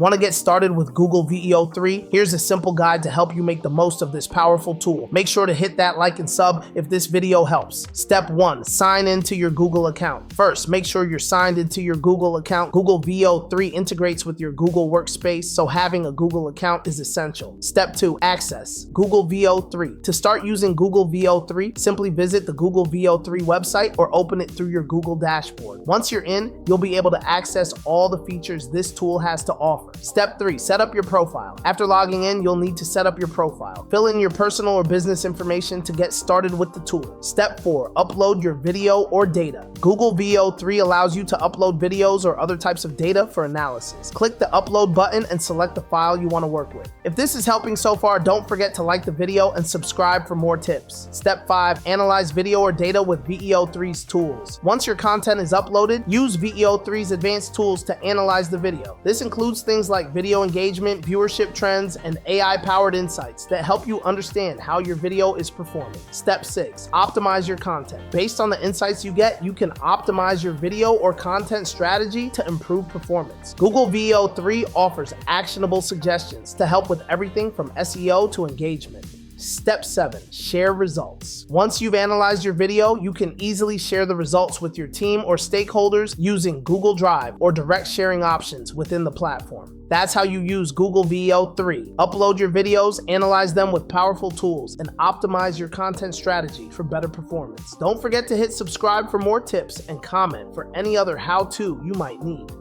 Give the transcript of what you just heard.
Want to get started with Google VEO 3? Here's a simple guide to help you make the most of this powerful tool. Make sure to hit that like and sub if this video helps. Step 1. Sign into your Google account. First, make sure you're signed into your Google account. Google VEO 3 integrates with your Google Workspace, so having a Google account is essential. Step 2. Access Google VEO 3. To start using Google VEO 3, simply visit the Google VEO 3 website or open it through your Google dashboard. Once you're in, you'll be able to access all the features this tool has to offer. Step 3. Set up your profile. After logging in, you'll need to set up your profile. Fill in your personal or business information to get started with the tool. Step 4. Upload your video or data. Google VEO 3 allows you to upload videos or other types of data for analysis. Click the upload button and select the file you want to work with. If this is helping so far, don't forget to like the video and subscribe for more tips. Step 5. Analyze video or data with VEO 3's tools. Once your content is uploaded, use VEO 3's advanced tools to analyze the video. This includes things like video engagement, viewership trends, and AI-powered insights that help you understand how your video is performing. Step 6. Optimize your content. Based on the insights you get, you can optimize your video or content strategy to improve performance. Google VEO 3 offers actionable suggestions to help with everything from SEO to engagement. Step 7. Share results. Once you've analyzed your video, you can easily share the results with your team or stakeholders using Google Drive or direct sharing options within the platform. That's how you use Google VEO 3. Upload your videos, analyze them with powerful tools, and optimize your content strategy for better performance. Don't forget to hit subscribe for more tips and comment for any other how-to you might need.